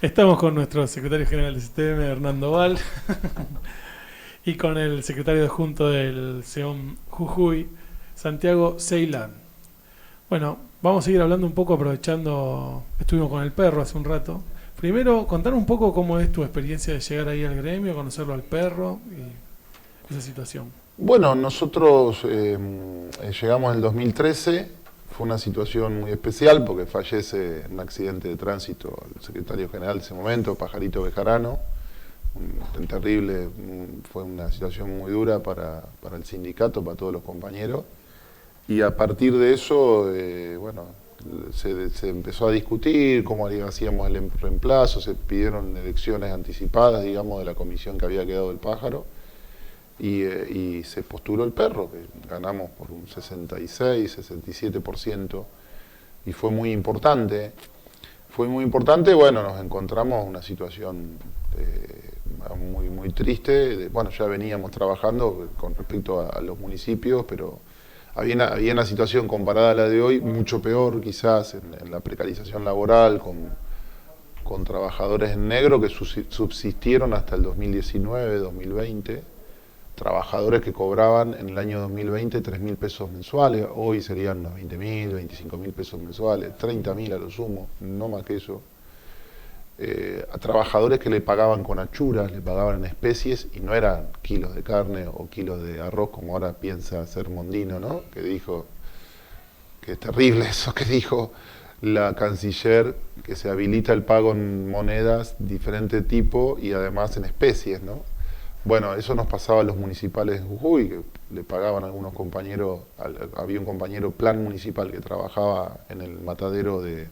Estamos con nuestro secretario general de STM, Hernando Val, y con el secretario adjunto del SEOM Jujuy, Santiago Ceilán. Bueno, vamos a seguir hablando un poco aprovechando, estuvimos con el perro hace un rato. Primero, contar un poco cómo es tu experiencia de llegar ahí al gremio, conocerlo al perro y esa situación. Bueno, nosotros llegamos en el 2013, fue una situación muy especial porque fallece en un accidente de tránsito el secretario general de ese momento, Pajarito Bejarano, terrible, fue una situación muy dura para el sindicato, para todos los compañeros, y a partir de eso, bueno, se empezó a discutir cómo hacíamos el reemplazo, se pidieron elecciones anticipadas, digamos, de la comisión que había quedado del pájaro, y se postuló el perro, que ganamos por un 66, 67%, y fue muy importante. Fue muy importante, bueno, nos encontramos en una situación muy triste. Bueno, ya veníamos trabajando con respecto a los municipios, pero había una situación comparada a la de hoy, mucho peor quizás en la precarización laboral, con trabajadores en negro que subsistieron hasta el 2019, 2020. Trabajadores que cobraban en el año 2020 3.000 pesos mensuales, hoy serían unos 20.000, 25.000 pesos mensuales, 30.000 a lo sumo, no más que eso. A trabajadores que le pagaban con achuras, le pagaban en especies y no eran kilos de carne o kilos de arroz como ahora piensa hacer Mondino, ¿no? Que dijo, que es terrible eso que dijo la canciller, que se habilita el pago en monedas de diferente tipo y además en especies, ¿no? Bueno, eso nos pasaba a los municipales de Jujuy, que le pagaban a algunos compañeros, había un compañero plan municipal que trabajaba en el matadero de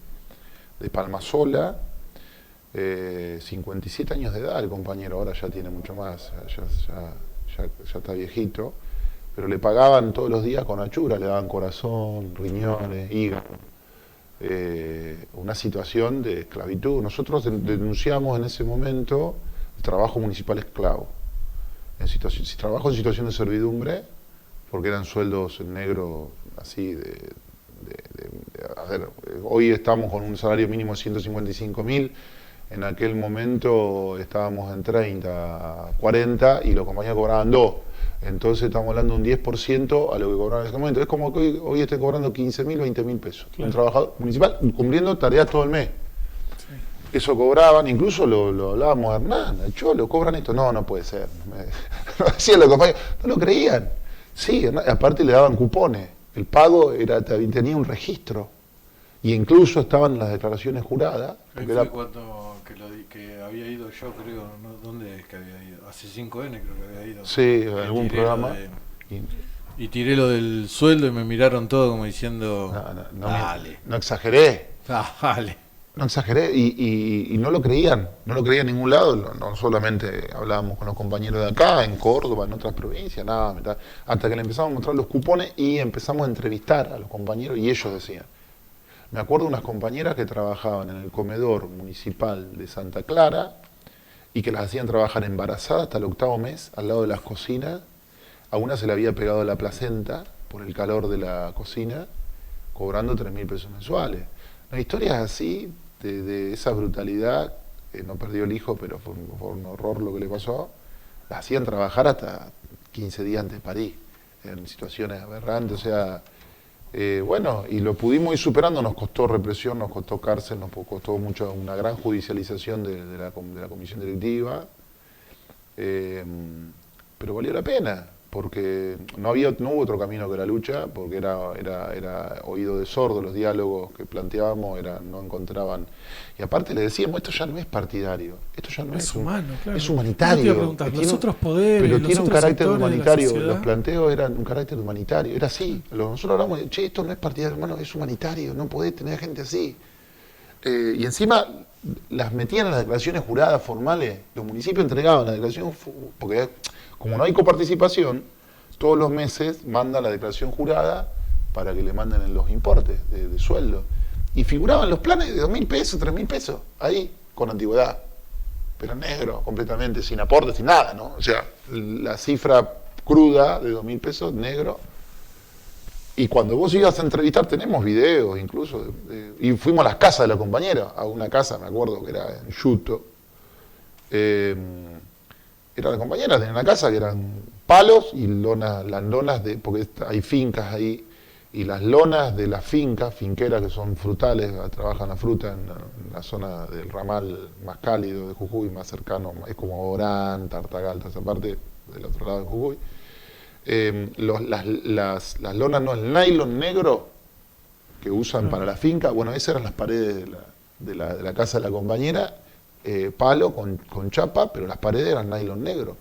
Palmasola, 57 años de edad el compañero, ahora ya tiene mucho más, ya está viejito, pero le pagaban todos los días con achura, le daban corazón, riñones, hígado, una situación de esclavitud. Nosotros denunciamos en ese momento el trabajo municipal esclavo. Si trabajo en situación de servidumbre, porque eran sueldos en negro así a ver, hoy estamos con un salario mínimo de 155.000, en aquel momento estábamos en 30, 40 y los compañeros cobraban 2. Entonces estamos hablando de un 10% a lo que cobraban en ese momento. Es como que hoy estén cobrando 15.000, 20.000 pesos. Claro. Un trabajador municipal cumpliendo tareas todo el mes. Sí. Eso cobraban, incluso lo hablábamos, Hernán, el Cholo, cobran esto. No, no puede ser. Lo decían los compañeros, no lo creían. Sí, aparte le daban cupones. El pago tenía un registro. Y incluso estaban las declaraciones juradas. Ahí fue cuando que había ido yo, creo, ¿no? ¿Dónde es que había ido? Hace 5N creo que había ido. Sí, Y algún tiré programa. Y tiré lo del sueldo y me miraron todo como diciendo, dale. No exageré. Dale. No exageré y no lo creían, no lo creían en ningún lado, no solamente hablábamos con los compañeros de acá, en Córdoba, en otras provincias, nada, hasta que le empezamos a mostrar los cupones y empezamos a entrevistar a los compañeros y ellos decían. Me acuerdo de unas compañeras que trabajaban en el comedor municipal de Santa Clara y que las hacían trabajar embarazadas hasta el 8º mes al lado de las cocinas. A una se le había pegado la placenta por el calor de la cocina, cobrando 3.000 pesos mensuales. No, historias así, de esa brutalidad, que no perdió el hijo, pero fue un horror lo que le pasó, la hacían trabajar hasta 15 días antes de parir, en situaciones aberrantes, o sea, bueno, y lo pudimos ir superando, nos costó represión, nos costó cárcel, nos costó mucho, una gran judicialización de la comisión directiva, pero valió la pena, porque no hubo otro camino que la lucha, porque era oído de sordo, los diálogos que planteábamos no encontraban. Y aparte le decíamos, esto ya no es partidario, esto ya no es humano, claro. es humanitario. Yo te iba a preguntar, los otros poderes, pero los tiene un otros carácter sectores de la humanitario, sociedad. los planteos eran un carácter humanitario, era así. Nosotros hablamos de, che, esto no es partidario, hermano, es humanitario, no podés tener gente así. Y encima las metían en las declaraciones juradas formales, los municipios entregaban la declaración, porque como no hay coparticipación, todos los meses mandan la declaración jurada para que le manden en los importes de sueldo. Y figuraban los planes de 2.000 pesos, 3.000 pesos, ahí, con antigüedad. Pero negro, completamente, sin aporte, sin nada, ¿no? O sea, la cifra cruda de 2.000 pesos, negro. Y cuando vos ibas a entrevistar, tenemos videos incluso, y fuimos a las casas de la compañera, a una casa, me acuerdo que era en Yuto. Era la compañera, tenía una casa que eran palos y lonas, las lonas porque hay fincas ahí, y las lonas de las fincas, finqueras que son frutales, trabajan la fruta en la zona del ramal más cálido de Jujuy, más cercano, es como Orán, Tartagal, toda esa parte del otro lado de Jujuy. Las lonas, no, el nylon negro que usan para la finca, bueno, esas eran las paredes de la casa de la compañera, palo con chapa, pero las paredes eran nylon negro.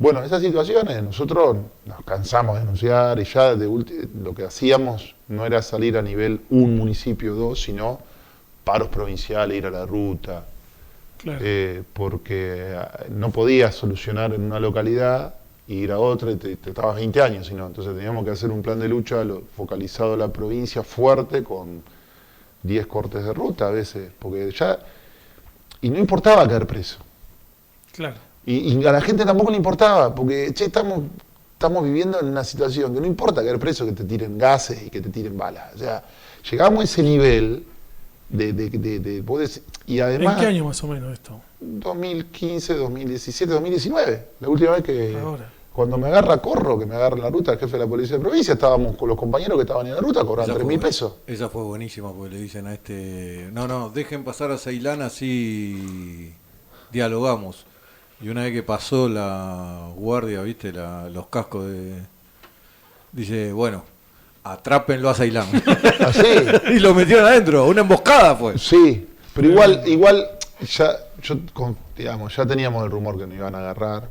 Bueno, esas situaciones nosotros nos cansamos de denunciar y ya lo que hacíamos no era salir a nivel un municipio, dos, sino paros provinciales, ir a la ruta, Claro. porque no podías solucionar en una localidad y ir a otra y te estabas 20 años, sino entonces teníamos que hacer un plan de lucha focalizado en la provincia fuerte con 10 cortes de ruta a veces, porque ya, y no importaba caer preso. Claro. Y a la gente tampoco le importaba, porque che, estamos viviendo en una situación que no importa caer preso, que te tiren gases y que te tiren balas. O sea, llegamos a ese nivel y además, ¿En qué año más o menos esto? 2015, 2017, 2019, la última vez que Ahora. cuando me agarra Corro, que me agarra en la ruta el jefe de la policía de provincia, estábamos con los compañeros que estaban en la ruta, cobraban 3.000 pesos. Esa fue buenísima porque le dicen a no, dejen pasar a Ceilán así dialogamos. Y una vez que pasó la guardia, viste, los cascos dice, bueno, atrápenlo a Ceilán. ¿Así? Y lo metieron adentro, una emboscada fue. Sí, pero igual digamos, ya teníamos el rumor que nos iban a agarrar.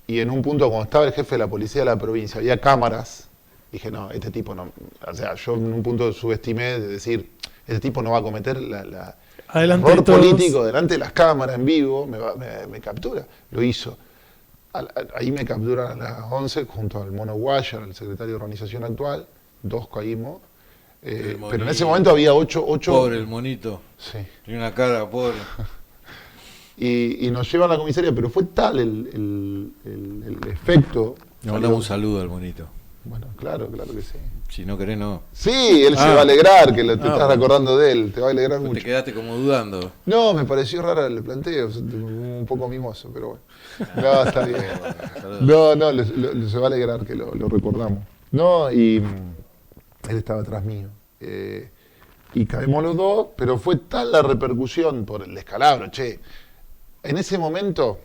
Y en un punto, cuando estaba el jefe de la policía de la provincia, había cámaras. Dije, no, este tipo no. O sea, yo en un punto subestimé de decir, este tipo no va a cometer Adelante error de todos. político delante de las cámaras en vivo, me captura. Lo hizo. Ahí me capturan a las 11 junto al Mono Guayar, el secretario de organización actual. 2 caímos. Pero en ese momento había 8. Pobre el monito. Sí. Tiene una cara, pobre. Y nos llevan a la comisaría, pero fue tal el efecto. Le mandamos un saludo al monito. Bueno, claro que sí. Si no querés, no. Sí, él se va a alegrar, que te estás recordando de él, te va a alegrar Te mucho. quedaste como dudando. No, me pareció raro el planteo, un poco mimoso, pero bueno. No, está bien. No, se va a alegrar que lo recordamos. No, y él estaba atrás mío. Y caemos los dos, pero fue tal la repercusión por el descalabro, che. En ese momento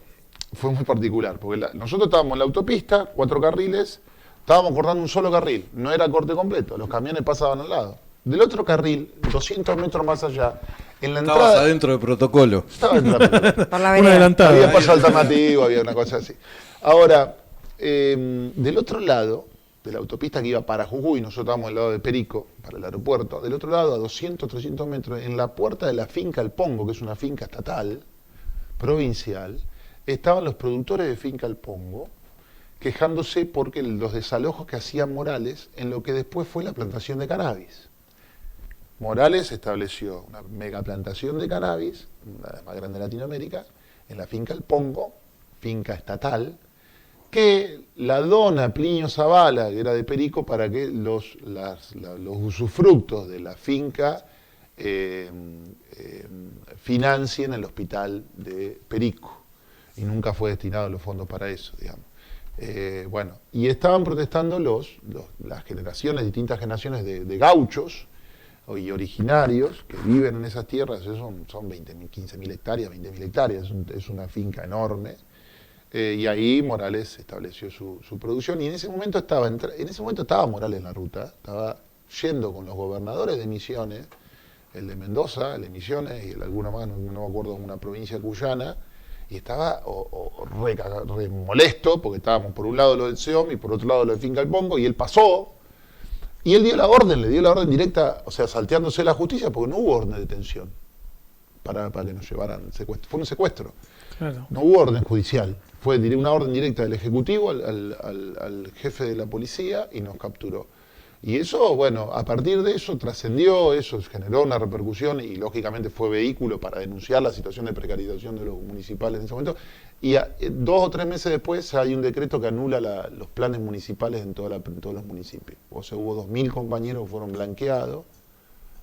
fue muy particular, porque nosotros estábamos en la autopista, 4 carriles, estábamos cortando un solo carril, no era corte completo, los camiones pasaban al lado. Del otro carril, 200 metros más allá, en la Estabas entrada... adentro de protocolo. Estaba dentro de la pelota. Por la Una vereda. adelantada. Había paso alternativo, había una cosa así. Ahora, del otro lado, de la autopista que iba para Jujuy, nosotros estábamos al lado de Perico, para el aeropuerto, del otro lado, a 200, 300 metros, en la puerta de la finca El Pongo, que es una finca estatal, provincial, estaban los productores de finca El Pongo, quejándose porque los desalojos que hacía Morales en lo que después fue la plantación de cannabis. Morales estableció una megaplantación de cannabis, la más grande de Latinoamérica, en la finca El Pongo, finca estatal, que la dona Plinio Zavala, que era de Perico, para que los usufructos de la finca financien el hospital de Perico. Y nunca fue destinado los fondos para eso, digamos. Bueno, y estaban protestando las generaciones, distintas generaciones de gauchos y originarios que viven en esas tierras. Son 20.000, 15.000 hectáreas, 20.000 hectáreas, es una finca enorme. Y ahí Morales estableció su producción, y en ese momento estaba Morales en la ruta, estaba yendo con los gobernadores de Misiones, el de Mendoza, el de Misiones y alguno más, no me acuerdo, una provincia cuyana, y estaba re molesto, porque estábamos por un lado lo del SEOM y por otro lado lo de Finca El Pongo, y él pasó, y él le dio la orden directa, o sea, salteándose la justicia, porque no hubo orden de detención para que nos llevaran secuestro. Fue un secuestro. Claro. No hubo orden judicial, fue una orden directa del Ejecutivo al jefe de la policía y nos capturó. Y eso, bueno, a partir de eso trascendió, eso generó una repercusión y lógicamente fue vehículo para denunciar la situación de precarización de los municipales en ese momento. Y 2 o 3 meses después hay un decreto que anula los planes municipales en todos los municipios. O sea, hubo 2.000 compañeros que fueron blanqueados.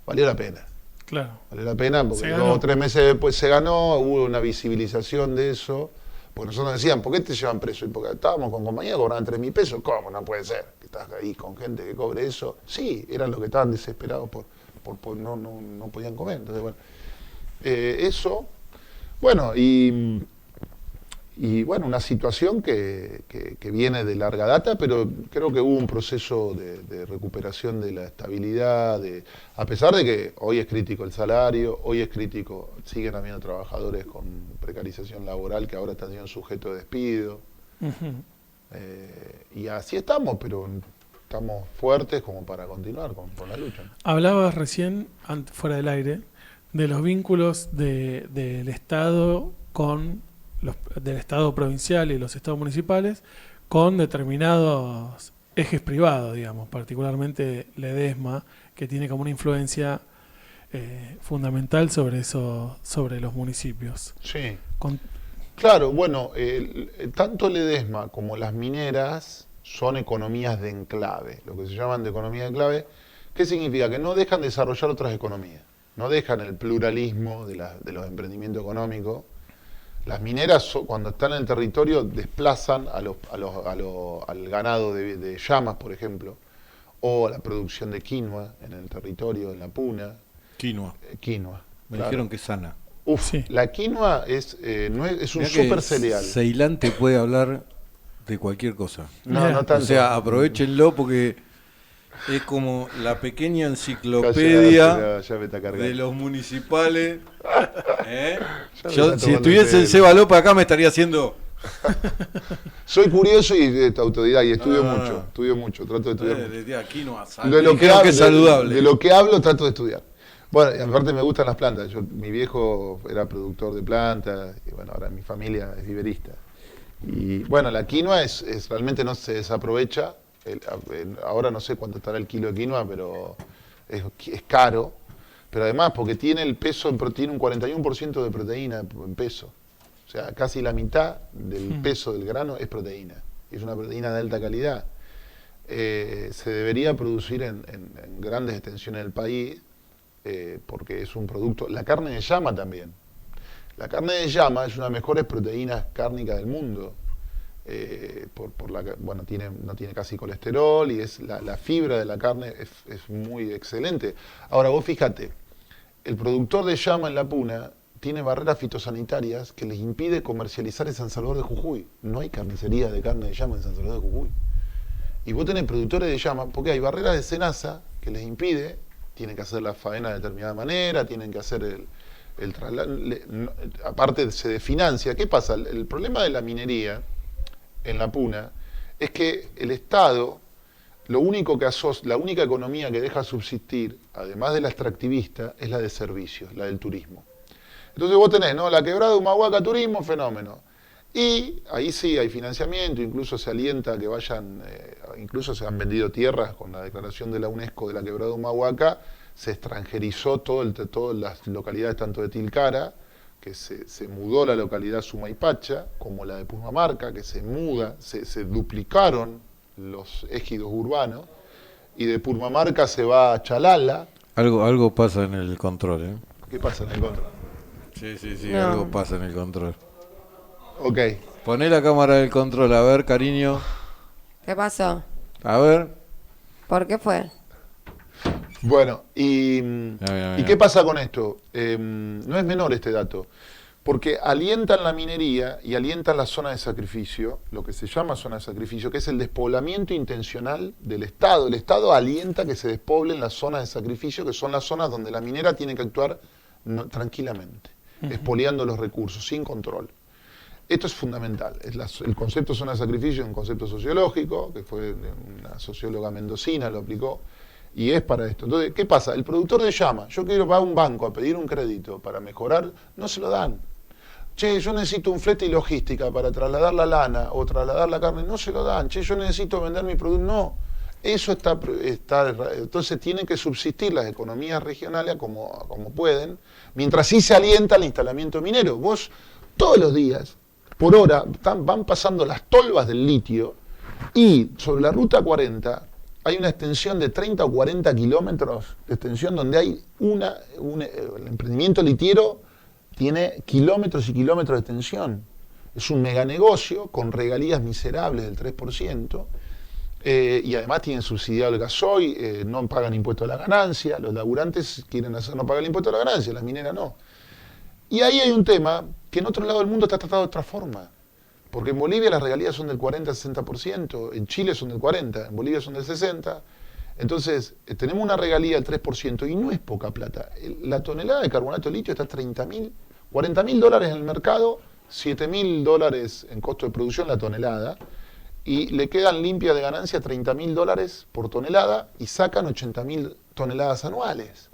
Valió la pena. Claro. Valió la pena porque 2 o 3 meses después se ganó, hubo una visibilización de eso. Porque nosotros nos decían, ¿por qué te llevan preso? Y porque estábamos con compañeros que cobraban 3.000 pesos. ¿Cómo? No puede ser. Que estás ahí con gente que cobre eso. Sí, eran los que estaban desesperados por no podían comer. Entonces, bueno, eso. Bueno, y bueno, una situación que viene de larga data, pero creo que hubo un proceso de recuperación de la estabilidad, a pesar de que hoy es crítico el salario, hoy es crítico, siguen habiendo trabajadores con precarización laboral que ahora están siendo sujetos de despido. Y así estamos, pero estamos fuertes como para continuar con la lucha. Hablabas recién, fuera del aire, de los vínculos del Estado del Estado provincial y los estados municipales con determinados ejes privados, digamos, particularmente Ledesma, que tiene como una influencia fundamental sobre los municipios. Sí. Claro, bueno, tanto Ledesma como las mineras son economías de enclave, lo que se llaman de economía de enclave. ¿Qué significa? Que no dejan desarrollar otras economías, no dejan el pluralismo de los emprendimientos económicos. Las mineras, cuando están en el territorio, desplazan al ganado de llamas, por ejemplo, o a la producción de quinoa en el territorio, en la puna. Quinoa. Quinoa. Me dijeron que es sana. Sí. La quinoa es un super cereal. Ceilán te puede hablar de cualquier cosa. No tanto. O sea, aprovechenlo porque es como la pequeña enciclopedia ya me está cargando. de los municipales. Yo, si estuviese en Seba López acá me estaría haciendo... Soy curioso y autodidacta y estudio mucho, trato de estudiar mucho. De lo que hablo, es saludable. De lo que hablo trato de estudiar. Bueno, y aparte me gustan las plantas. Mi viejo era productor de plantas y bueno, ahora mi familia es viverista. Y bueno, la quinoa realmente no se desaprovecha. Ahora no sé cuánto estará el kilo de quinoa, pero es caro. Pero además porque tiene el peso, tiene un 41% de proteína en peso. O sea, casi la mitad del peso del grano es proteína. Y es una proteína de alta calidad. Se debería producir en grandes extensiones del país porque es un producto... La carne de llama también. La carne de llama es una de las mejores proteínas cárnicas del mundo. No tiene casi colesterol y la fibra de la carne es muy excelente. Ahora vos fíjate, el productor de llama en la puna tiene barreras fitosanitarias que les impide comercializar en San Salvador de Jujuy. No hay carnicería de carne de llama en San Salvador de Jujuy. Y vos tenés productores de llama porque hay barreras de cenaza que les impide, tienen que hacer la faena de determinada manera, tienen que hacer el traslado, aparte se desfinancia. ¿Qué pasa? El problema de la minería en la puna es que el Estado, la única economía que deja subsistir, además de la extractivista, es la de servicios, la del turismo. Entonces vos tenés, ¿no? La quebrada de Humahuaca, turismo, fenómeno. Y ahí sí hay financiamiento, incluso se alienta que vayan, incluso se han vendido tierras con la declaración de la UNESCO de la quebrada de Humahuaca, se extranjerizó todas las localidades tanto de Tilcara, que se mudó la localidad Sumaypacha, como la de Purmamarca, que se duplicaron los ejidos urbanos, y de Purmamarca se va a Chalala. Algo pasa en el control, ¿eh? ¿Qué pasa en el control? Sí, No. algo pasa en el control. Ok. Poné la cámara del control, a ver, cariño. ¿Qué pasó? A ver. ¿Por qué fue? Bueno, ¿y qué pasa con esto? No es menor este dato, porque alientan la minería y alientan la zona de sacrificio, lo que se llama zona de sacrificio, que es el despoblamiento intencional del Estado. El Estado alienta que se despoblen las zonas de sacrificio, que son las zonas donde la minera tiene que actuar tranquilamente, expoliando los recursos, sin control. Esto es fundamental. El concepto zona de sacrificio es un concepto sociológico, que fue una socióloga mendocina, lo aplicó, y es para esto. Entonces, ¿qué pasa? El productor de llama, yo quiero pagar a un banco a pedir un crédito para mejorar, no se lo dan. Che, yo necesito un flete y logística para trasladar la lana o trasladar la carne, no se lo dan. Che, yo necesito vender mi producto, no. Eso entonces tienen que subsistir las economías regionales como pueden, mientras sí se alienta el instalamiento minero. Vos todos los días, por hora, van pasando las tolvas del litio y sobre la ruta 40 hay una extensión de 30 o 40 kilómetros de extensión donde hay el emprendimiento litiero tiene kilómetros y kilómetros de extensión. Es un meganegocio con regalías miserables del 3%. Y además tienen subsidiado el gasoil, no pagan impuesto a la ganancia, los laburantes quieren no pagar el impuesto a la ganancia, las mineras no. Y ahí hay un tema que en otro lado del mundo está tratado de otra forma, porque en Bolivia las regalías son del 40-60%, en Chile son del 40%, en Bolivia son del 60%, entonces tenemos una regalía del 3% y no es poca plata. La tonelada de carbonato de litio está a $40.000 en el mercado, $7.000 en costo de producción la tonelada, y le quedan limpias de ganancia $30.000 por tonelada y sacan 80.000 toneladas anuales.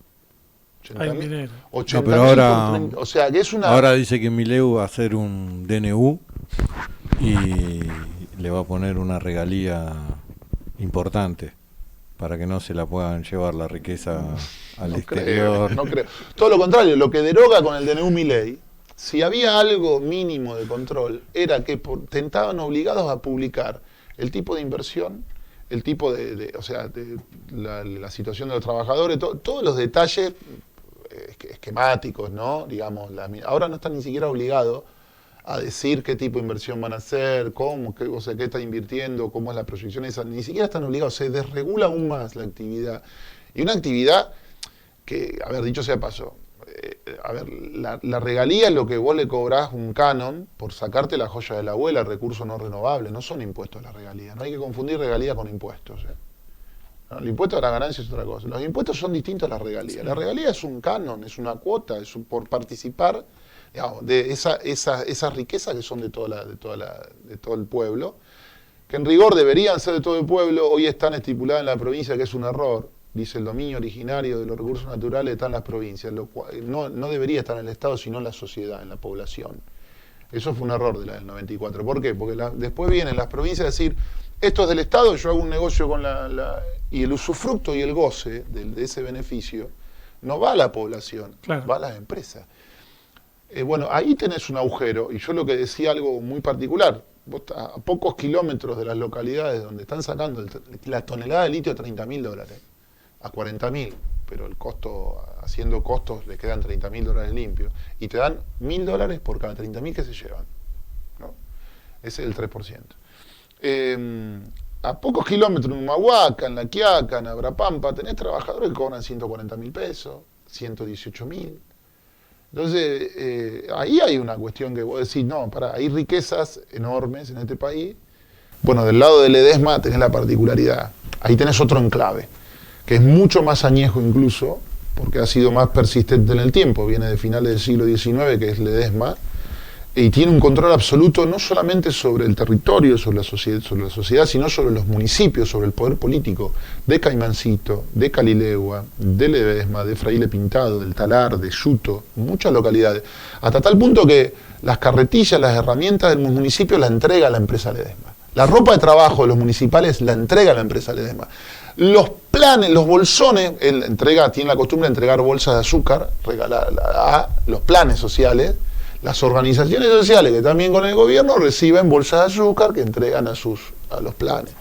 Hay minero. 80.000 pero ahora, por 30, o sea que es una... Ahora dice que Milei va a hacer un DNU y le va a poner una regalía importante para que no se la puedan llevar la riqueza al exterior. No creo. Todo lo contrario, lo que deroga con el DNU Milei, si había algo mínimo de control, era que tentaban obligados a publicar el tipo de inversión, el tipo o sea, la situación de los trabajadores, todos los detalles esquemáticos, ¿no? Digamos, ahora no están ni siquiera obligados a decir qué tipo de inversión van a hacer, cómo, o sea, qué están invirtiendo, cómo es la proyección esa, ni siquiera están obligados, se desregula aún más la actividad. Y una actividad que, a ver, dicho sea paso, la regalía es lo que vos le cobrás un canon por sacarte la joya de la abuela, recurso no renovable, no son impuestos las regalías, no hay que confundir regalía con impuestos. ¿No? El impuesto a la ganancia es otra cosa, los impuestos son distintos a las regalías. La regalía es un canon, es una cuota, por participar, digamos, de esas riquezas que son de todo el pueblo, que en rigor deberían ser de todo el pueblo, hoy están estipuladas en la provincia, que es un error. Dice el dominio originario de los recursos naturales está en las provincias, lo cual no debería estar en el Estado, sino en la sociedad, en la población. Eso fue un error de la del 94. ¿Por qué? Porque después vienen las provincias a decir, esto es del Estado, yo hago un negocio con y el usufructo y el goce de ese beneficio no va a la población, claro, va a las empresas. Bueno, ahí tenés un agujero, y yo lo que decía algo muy particular, vos a pocos kilómetros de las localidades donde están sacando la tonelada de litio a $30.000, a 40.000, pero el costo, haciendo costos, le quedan $30.000 limpios, y te dan $1.000 por cada 30.000 que se llevan, ¿no? Ese es el 3%. A pocos kilómetros en Humahuaca, en La Quiaca, en Abrapampa, tenés trabajadores que cobran 140.000 pesos, 118.000. Entonces, ahí hay una cuestión que vos decís, no, hay riquezas enormes en este país. Bueno, del lado del Ledesma tenés la particularidad, ahí tenés otro enclave, que es mucho más añejo incluso, porque ha sido más persistente en el tiempo, viene de finales del siglo XIX, que es Ledesma, y tiene un control absoluto no solamente sobre el territorio, sobre la sociedad, sino sobre los municipios, sobre el poder político, de Caimancito, de Calilegua, de Ledesma, de Fraile Pintado, del Talar, de Yuto, muchas localidades, hasta tal punto que las carretillas, las herramientas del municipio la entrega a la empresa Ledesma. La ropa de trabajo de los municipales la entrega a la empresa Ledesma. Los planes, los bolsones, él tiene la costumbre de entregar bolsas de azúcar a los planes sociales. Las organizaciones sociales que también con el gobierno reciben bolsas de azúcar que entregan a los planes.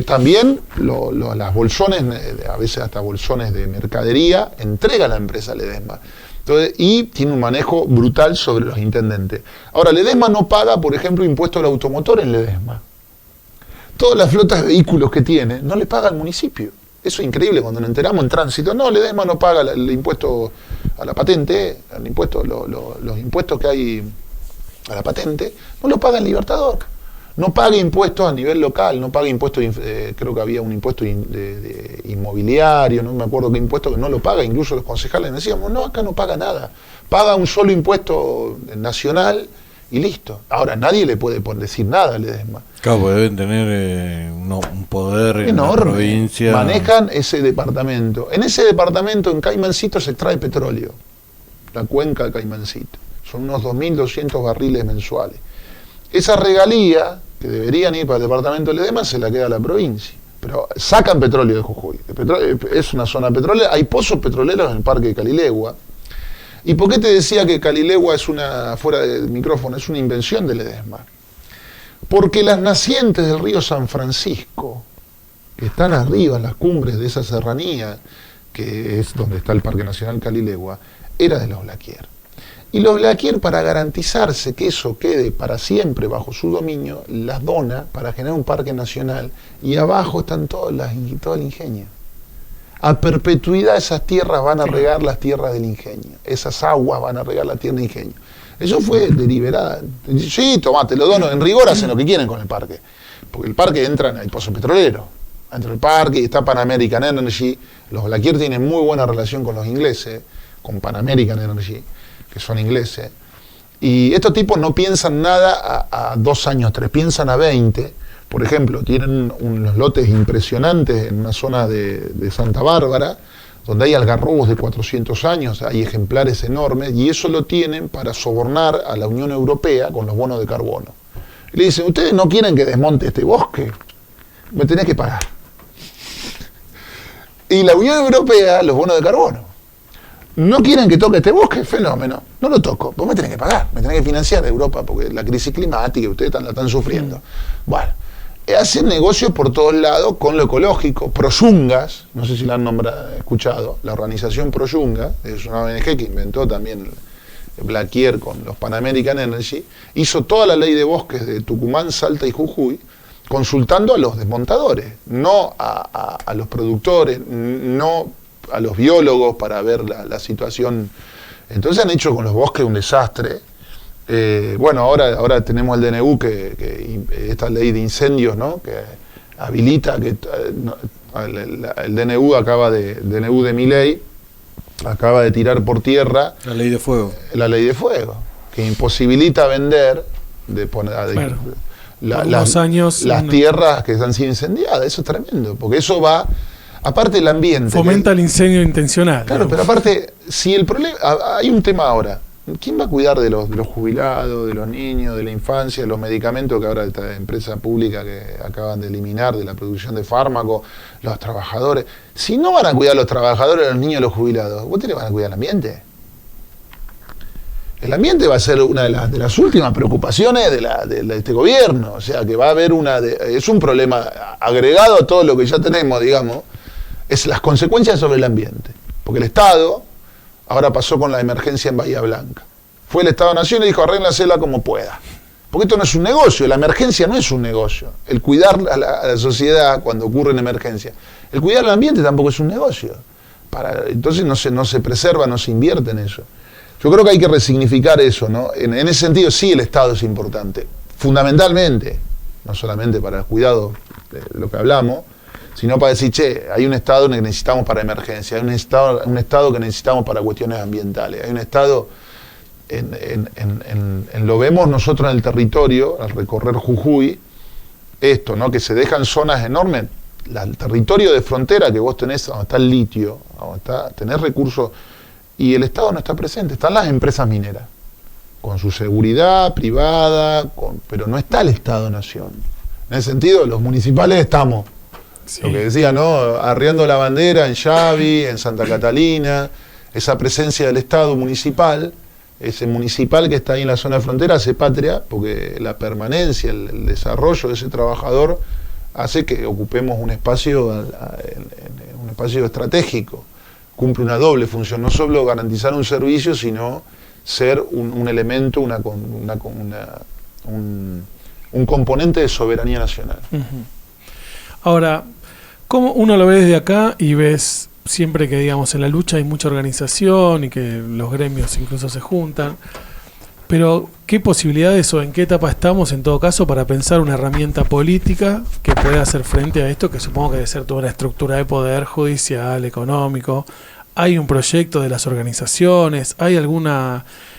También las bolsones, a veces hasta bolsones de mercadería, entrega a la empresa Ledesma. Entonces, y tiene un manejo brutal sobre los intendentes. Ahora, Ledesma no paga, por ejemplo, impuesto al automotor en Ledesma. Todas las flotas de vehículos que tiene no le paga al municipio. Eso es increíble cuando nos enteramos en tránsito. No, Ledesma no paga el impuesto a la patente, los impuestos que hay a la patente, no lo paga el Libertador. No paga impuestos a nivel local, no paga impuestos, creo que había un impuesto de inmobiliario, no me acuerdo qué impuesto que no lo paga, incluso los concejales decíamos, no, acá no paga nada. Paga un solo impuesto nacional y listo. Ahora, nadie le puede decir nada a Ledesma. Claro, porque deben tener un poder enorme. En la provincia. Manejan ese departamento. En ese departamento, en Caimancito, se extrae petróleo. La cuenca de Caimancito. Son unos 2.200 barriles mensuales. Esa regalía, que deberían ir para el departamento de Ledesma, se la queda a la provincia. pero sacan petróleo de Jujuy. Es una zona petrolera, hay pozos petroleros en el Parque de Calilegua. ¿Y por qué te decía que Calilegua es fuera del micrófono, es una invención de Ledesma? Porque las nacientes del río San Francisco, que están arriba en las cumbres de esa serranía, que es donde está el Parque Nacional Calilegua, era de los Blaquier. Y los Blaquier, para garantizarse que eso quede para siempre bajo su dominio, las dona para generar un parque nacional, y abajo están todo el ingenio. A perpetuidad esas tierras van a regar las tierras del ingenio, esas aguas van a regar la tierra del ingenio. Eso fue deliberada. Sí, tomá, te lo dono, en rigor hacen lo que quieren con el parque, porque el parque entra en el pozo petrolero, entra el parque y está Pan American Energy. Los Blaquier tienen muy buena relación con los ingleses, con Pan American Energy, que son ingleses, y estos tipos no piensan nada a 2 años, 3, piensan a 20. Por ejemplo, tienen unos lotes impresionantes en una zona de Santa Bárbara, donde hay algarrobos de 400 años, hay ejemplares enormes, y eso lo tienen para sobornar a la Unión Europea con los bonos de carbono. Y le dicen, ¿ustedes no quieren que desmonte este bosque? Me tenés que pagar. Y la Unión Europea, los bonos de carbono. ¿No quieren que toque este bosque? Fenómeno. No lo toco. Vos me tenés que pagar, me tenés que financiar Europa, porque la crisis climática, ustedes la están sufriendo. Bueno, hacen negocios por todos lados con lo ecológico. Proyungas, no sé si la han escuchado, la organización Proyunga, es una ONG que inventó también Blaquier con los Pan American Energy, hizo toda la ley de bosques de Tucumán, Salta y Jujuy, consultando a los desmontadores, no a los productores, no a los biólogos para ver la situación. Entonces han hecho con los bosques un desastre. Bueno, ahora tenemos el DNU, que esta ley de incendios, ¿no?, que habilita que el DNU de Milei acaba de tirar por tierra la ley de fuego. La ley de fuego, que imposibilita vender las tierras que están siendo incendiadas. Eso es tremendo, porque eso va, aparte del ambiente. Fomenta el incendio intencional. Claro, pero aparte, si el problema, hay un tema ahora. ¿Quién va a cuidar de los jubilados, de los niños, de la infancia, de los medicamentos que ahora esta empresa pública que acaban de eliminar de la producción de fármacos, los trabajadores? Si no van a cuidar los trabajadores, los niños, los jubilados, ¿ustedes le van a cuidar el ambiente? El ambiente va a ser una de las últimas preocupaciones de este gobierno. O sea, que va a haber es un problema agregado a todo lo que ya tenemos, digamos, es las consecuencias sobre el ambiente. Porque el Estado ahora pasó con la emergencia en Bahía Blanca. Fue el Estado-Nación y dijo, arréglasela como pueda. Porque esto no es un negocio, la emergencia no es un negocio. El cuidar a la sociedad cuando ocurre una emergencia. El cuidar al ambiente tampoco es un negocio. Entonces no se preserva, no se invierte en eso. Yo creo que hay que resignificar eso, ¿no? En ese sentido sí el Estado es importante, fundamentalmente, no solamente para el cuidado de lo que hablamos, sino para decir, che, hay un Estado que necesitamos para emergencia, hay un Estado que necesitamos para cuestiones ambientales, hay un Estado, lo vemos nosotros en el territorio, al recorrer Jujuy, esto, ¿no?, que se dejan zonas enormes, el territorio de frontera que vos tenés, donde está el litio, tenés recursos, y el Estado no está presente, están las empresas mineras, con su seguridad privada, pero no está el Estado-Nación. En ese sentido, los municipales estamos. Sí. Lo que decía, ¿no?, arriando la bandera en Xavi, en Santa Catalina, esa presencia del Estado municipal, ese municipal que está ahí en la zona de frontera hace patria, porque la permanencia, el desarrollo de ese trabajador hace que ocupemos un espacio estratégico. Cumple una doble función, no solo garantizar un servicio, sino ser un elemento, un componente de soberanía nacional. Uh-huh. Ahora, ¿cómo uno lo ve desde acá y ves siempre que, digamos, en la lucha hay mucha organización y que los gremios incluso se juntan? Pero, ¿qué posibilidades o en qué etapa estamos, en todo caso, para pensar una herramienta política que pueda hacer frente a esto, que supongo que debe ser toda una estructura de poder judicial, económico? ¿Hay un proyecto de las organizaciones? ¿Hay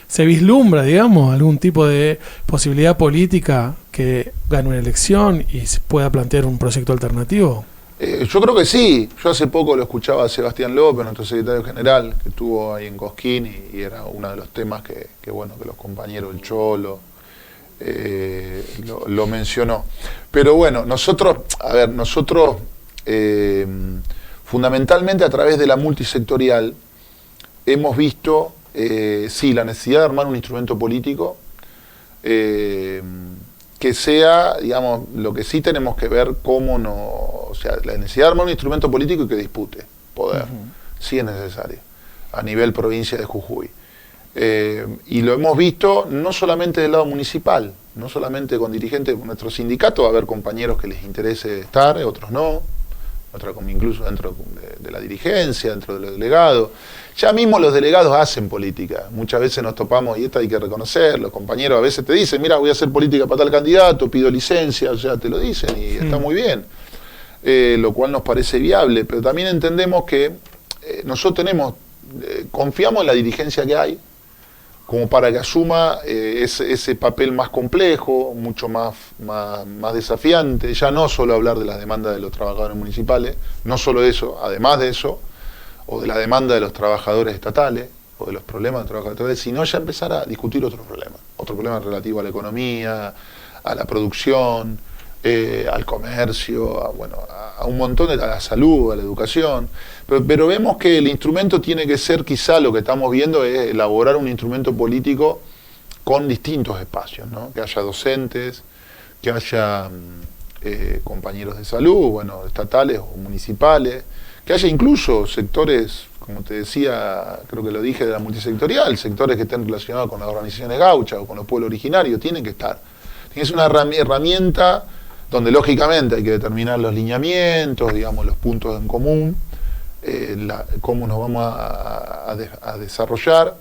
se vislumbra, digamos, algún tipo de posibilidad política que gane una elección y se pueda plantear un proyecto alternativo? Yo creo que sí. Yo hace poco lo escuchaba a Sebastián López, nuestro secretario general, que estuvo ahí en Cosquín, y era uno de los temas que los compañeros, el Cholo, lo mencionó. Pero bueno, nosotros fundamentalmente a través de la multisectorial, hemos visto, sí, la necesidad de armar un instrumento político que sea, digamos, lo que sí tenemos que ver cómo no, o sea, la necesidad de armar un instrumento político y que dispute poder, sí es necesario, a nivel provincia de Jujuy. Y lo hemos visto no solamente del lado municipal, no solamente con dirigentes de nuestro sindicato, va a haber compañeros que les interese estar, otros no, incluso dentro de la dirigencia, dentro de los delegados. Ya mismo los delegados hacen política, muchas veces nos topamos, y esto hay que reconocer, los compañeros a veces te dicen, mira, voy a hacer política para tal candidato, pido licencia, o sea, te lo dicen y está muy bien, lo cual nos parece viable, pero también entendemos que nosotros confiamos en la dirigencia que hay, como para que asuma ese papel más complejo, mucho más desafiante, ya no solo hablar de las demandas de los trabajadores municipales, no solo eso, además de eso, o de la demanda de los trabajadores estatales, o de los problemas de los trabajadores estatales, sino ya empezar a discutir otros problemas relativos a la economía, a la producción, al comercio, a un montón a la salud, a la educación, pero vemos que el instrumento tiene que ser, quizá lo que estamos viendo es elaborar un instrumento político con distintos espacios, ¿no? Que haya docentes, que haya compañeros de salud, estatales o municipales, que haya incluso sectores, como te decía, creo que lo dije, de la multisectorial, sectores que estén relacionados con las organizaciones gauchas o con los pueblos originarios, tienen que estar. Es una herramienta donde lógicamente hay que determinar los lineamientos, digamos, los puntos en común, cómo nos vamos a desarrollar,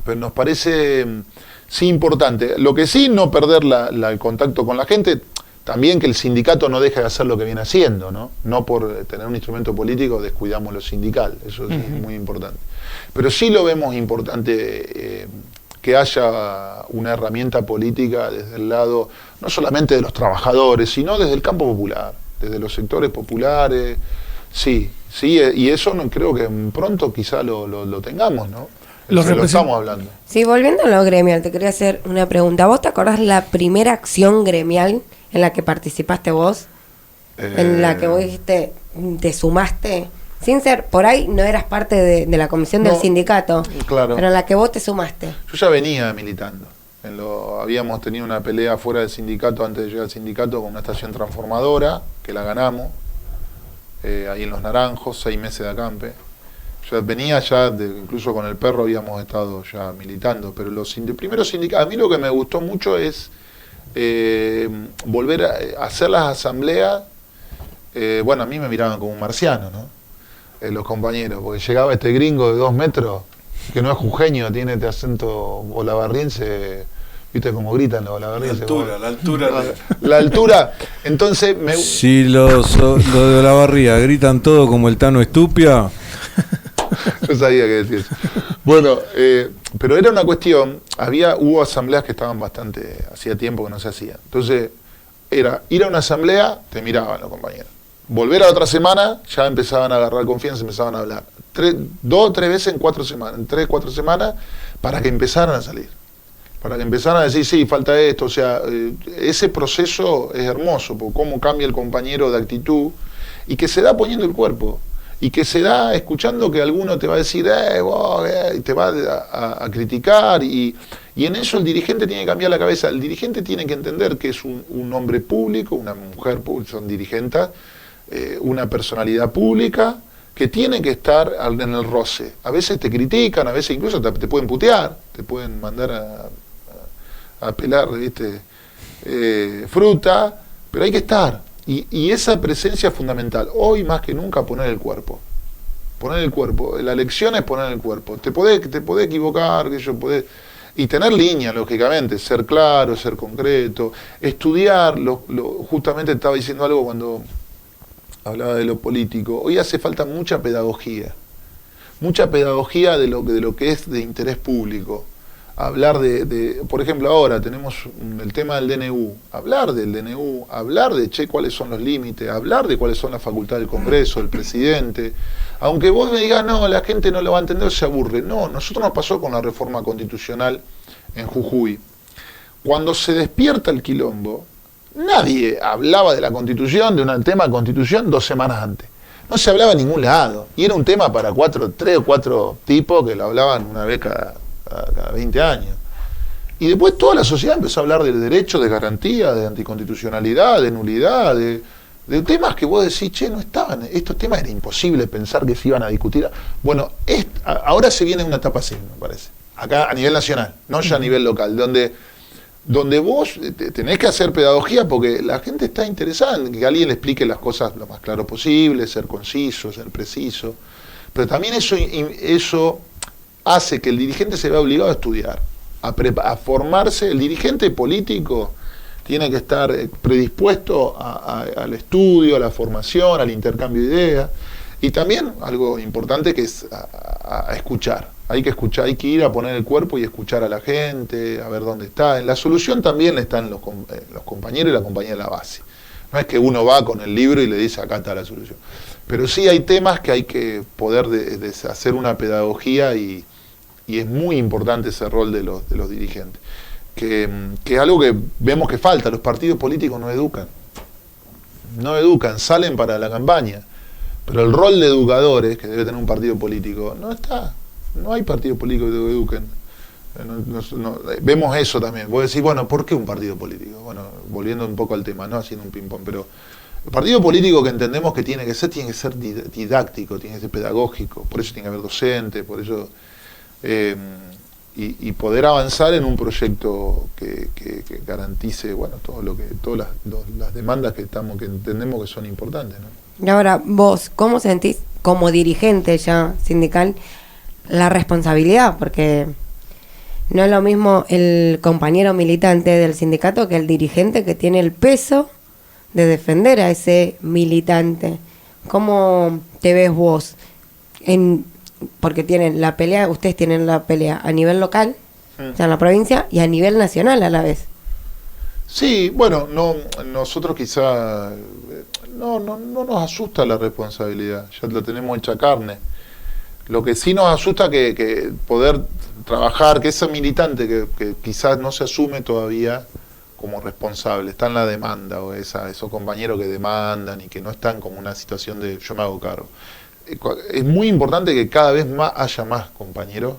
pero nos parece sí importante. Lo que sí, no perder el contacto con la gente, también que el sindicato no deje de hacer lo que viene haciendo, ¿no? No por tener un instrumento político descuidamos lo sindical, eso es muy importante. Pero sí lo vemos importante que haya una herramienta política desde el lado, no solamente de los trabajadores, sino desde el campo popular, desde los sectores populares, sí, y eso no creo que pronto quizá lo tengamos, ¿no? Lo estamos hablando. Sí, volviendo a lo gremial, te quería hacer una pregunta. ¿Vos te acordás la primera acción gremial en la que participaste vos? En la que vos dijiste, te sumaste, sin ser, por ahí no eras parte de la comisión del sindicato, claro, pero en la que vos te sumaste. Yo ya venía militando. Habíamos tenido una pelea fuera del sindicato, antes de llegar al sindicato, con una estación transformadora, que la ganamos, ahí en Los Naranjos, 6 meses de acampe. Yo venía incluso con el perro habíamos estado ya militando, pero los primeros sindicatos, a mí lo que me gustó mucho es volver a hacer las asambleas. A mí me miraban como un marciano, ¿no? Los compañeros, porque llegaba este gringo de 2 metros, que no es jujeño, tiene este acento olavarriense, viste cómo gritan los olavarrienses. La altura. Entonces, si los de Olavarría gritan todo como el Tano Estupia. Yo sabía que decir eso. Pero era una cuestión, hubo asambleas que estaban hacía tiempo que no se hacían. Entonces, era ir a una asamblea, te miraban los compañeros. Volver a otra semana, ya empezaban a agarrar confianza, empezaban a hablar. 2 o 3 veces en 4 semanas, en 3 o 4 semanas, para que empezaran a salir. Para que empezaran a decir, sí, falta esto. O sea, ese proceso es hermoso, porque cómo cambia el compañero de actitud, y que se da poniendo el cuerpo. Y que se da escuchando que alguno te va a decir, y te va a criticar, y en eso el dirigente tiene que cambiar la cabeza. El dirigente tiene que entender que es un hombre público, una mujer pública, son dirigentes, una personalidad pública, que tiene que estar en el roce. A veces te critican, a veces incluso te pueden putear, te pueden mandar a pelar, ¿viste? Fruta, pero hay que estar. Y esa presencia es fundamental. Hoy más que nunca poner el cuerpo. Poner el cuerpo. La lección es poner el cuerpo. Te podés equivocar, y tener línea, lógicamente, ser claro, ser concreto, estudiar. Justamente estaba diciendo algo cuando hablaba de lo político. Hoy hace falta mucha pedagogía. Mucha pedagogía de lo que es de interés público. Hablar por ejemplo, ahora tenemos el tema del DNU, hablar del DNU, hablar de cuáles son los límites, hablar de cuáles son las facultades del Congreso, del presidente. Aunque vos me digas, no, la gente no lo va a entender, se aburre. No, nosotros nos pasó con la reforma constitucional en Jujuy. Cuando se despierta el quilombo, nadie hablaba de la Constitución, de un tema de Constitución 2 semanas antes. No se hablaba en ningún lado. Y era un tema para 3 o 4 tipos que lo hablaban una vez cada 20 años. Y después toda la sociedad empezó a hablar de derecho, de garantía, de anticonstitucionalidad, de nulidad, de temas que vos decís, che, no estaban, estos temas era imposible pensar que se iban a discutir. Bueno, ahora se viene una etapa así, me parece. Acá a nivel nacional, no ya a nivel local, donde vos tenés que hacer pedagogía porque la gente está interesada en que alguien le explique las cosas lo más claro posible, ser conciso, ser preciso. Pero también eso hace que el dirigente se vea obligado a estudiar, a formarse. El dirigente político tiene que estar predispuesto al estudio, a la formación, al intercambio de ideas. Y también algo importante que es a escuchar. Hay que escuchar, hay que ir a poner el cuerpo y escuchar a la gente, a ver dónde está. En la solución también están los compañeros y la compañía de la base. No es que uno va con el libro y le dice acá está la solución. Pero sí hay temas que hay que poder hacer una pedagogía y es muy importante ese rol de los dirigentes. Que es algo que vemos que falta. Los partidos políticos no educan, salen para la campaña. Pero el rol de educadores que debe tener un partido político no está. No hay partidos políticos que eduquen. Vemos eso también. Vos decís, bueno, ¿por qué un partido político? Bueno, volviendo un poco al tema, no haciendo un ping-pong, pero el partido político que entendemos que tiene que ser didáctico, tiene que ser pedagógico, por eso tiene que haber docentes, por eso y poder avanzar en un proyecto que garantice, bueno, todas las demandas que entendemos que son importantes, ¿no? Y ahora, vos, ¿cómo sentís como dirigente ya sindical la responsabilidad? Porque no es lo mismo el compañero militante del sindicato que el dirigente que tiene el peso de defender a ese militante. ¿Cómo te ves vos? Porque tienen la pelea, ustedes tienen la pelea a nivel local, o sea, en la provincia, y a nivel nacional a la vez. Sí, bueno, nosotros quizá no nos asusta la responsabilidad, ya la tenemos hecha carne. Lo que sí nos asusta que poder trabajar, que ese militante que quizás no se asume todavía como responsable, está en la demanda, o esos compañeros que demandan y que no están como una situación de yo me hago cargo. Es muy importante que cada vez haya más compañeros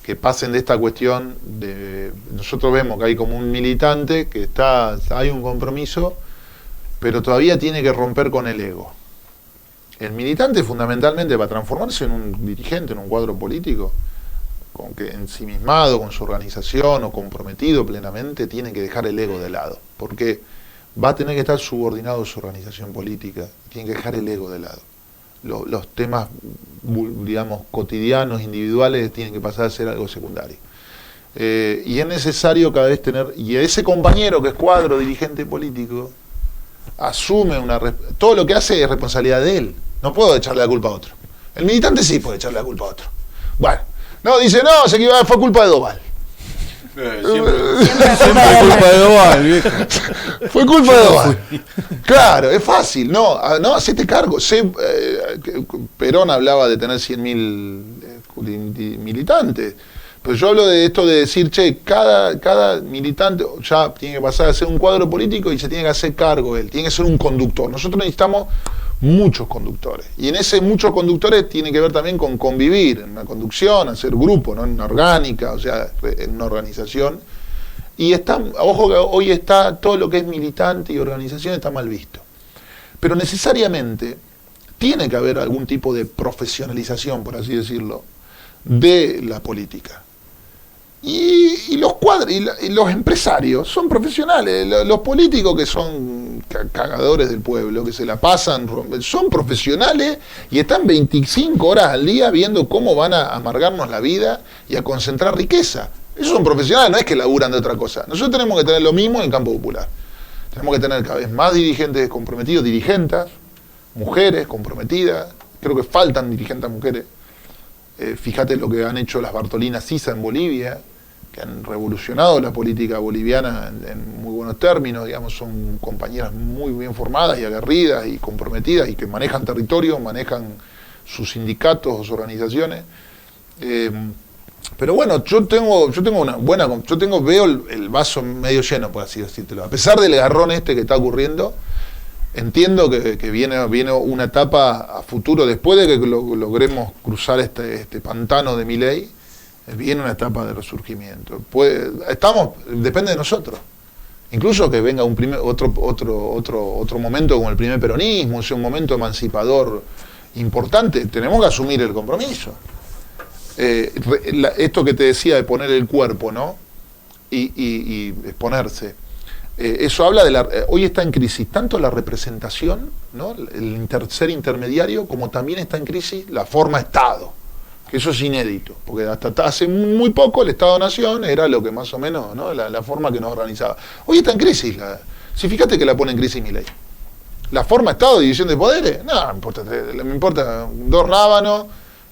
que pasen de esta cuestión de... Nosotros vemos que hay como un militante que hay un compromiso, pero todavía tiene que romper con el ego. El militante fundamentalmente va a transformarse en un dirigente, en un cuadro político, con que ensimismado con su organización o comprometido plenamente, tiene que dejar el ego de lado, porque va a tener que estar subordinado a su organización política, tiene que dejar el ego de lado. Los temas, digamos, cotidianos, individuales, tienen que pasar a ser algo secundario. Y es necesario cada vez y ese compañero que es cuadro, dirigente político, asume todo lo que hace es responsabilidad de él. No puedo echarle la culpa a otro. El militante sí puede echarle la culpa a otro. Bueno, no, dice, no, fue culpa de Doval. Siempre culpa de Doval, viejo. Fue culpa de Doval. Claro, es fácil. No, hacete cargo. Perón hablaba de tener 100.000 militantes. Pero yo hablo de esto de decir, che, cada militante ya tiene que pasar a ser un cuadro político y se tiene que hacer cargo él. Tiene que ser un conductor. Nosotros necesitamos muchos conductores. Y en ese muchos conductores tiene que ver también con convivir, en una conducción, hacer grupo, ¿no? En una orgánica, o sea, en una organización. Y ojo que hoy está todo lo que es militante y organización está mal visto. Pero necesariamente tiene que haber algún tipo de profesionalización, por así decirlo, de la política. Y los empresarios son profesionales, los políticos que son cagadores del pueblo, que se la pasan, son profesionales y están 25 horas al día viendo cómo van a amargarnos la vida y a concentrar riqueza. Esos son profesionales, no es que laburan de otra cosa. Nosotros tenemos que tener lo mismo en el campo popular. Tenemos que tener cada vez más dirigentes comprometidos, dirigentas, mujeres comprometidas. Creo que faltan dirigentes mujeres. Fíjate lo que han hecho las Bartolinas Sisa en Bolivia, que han revolucionado la política boliviana en muy buenos términos, digamos, son compañeras muy bien formadas y aguerridas y comprometidas y que manejan territorio, manejan sus sindicatos o sus organizaciones. Pero bueno, veo el vaso medio lleno, por así decírtelo. A pesar del garrón este que está ocurriendo, entiendo que viene una etapa a futuro, después de que logremos cruzar este pantano de Milei, viene una etapa de resurgimiento. Depende de nosotros. Incluso que venga otro momento como el primer peronismo, sea un momento emancipador importante, tenemos que asumir el compromiso. Esto que te decía de poner el cuerpo, ¿no? Y exponerse. Eso habla hoy está en crisis tanto la representación, ¿no? El ser intermediario, como también está en crisis la forma Estado, que eso es inédito, porque hasta hace muy poco el Estado-Nación era lo que más o menos, ¿no? la forma que nos organizaba. Hoy está en crisis, si fíjate que la pone en crisis Milei. La forma Estado, división de poderes, no me importa 2 rábanos,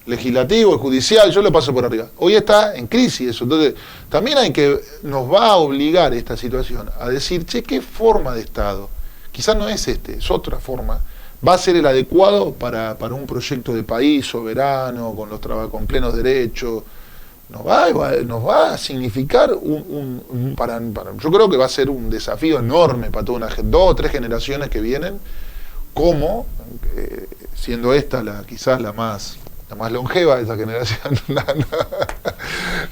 legislativo, judicial, yo lo paso por arriba. Hoy está en crisis eso. Entonces, también nos va a obligar esta situación a decir, che, ¿qué forma de Estado? Quizás no es es otra forma. Va a ser el adecuado para un proyecto de país soberano, con plenos derechos. Nos va a significar yo creo que va a ser un desafío enorme para toda 2 o 3 generaciones que vienen, como, siendo esta quizás la más longeva de esa generación.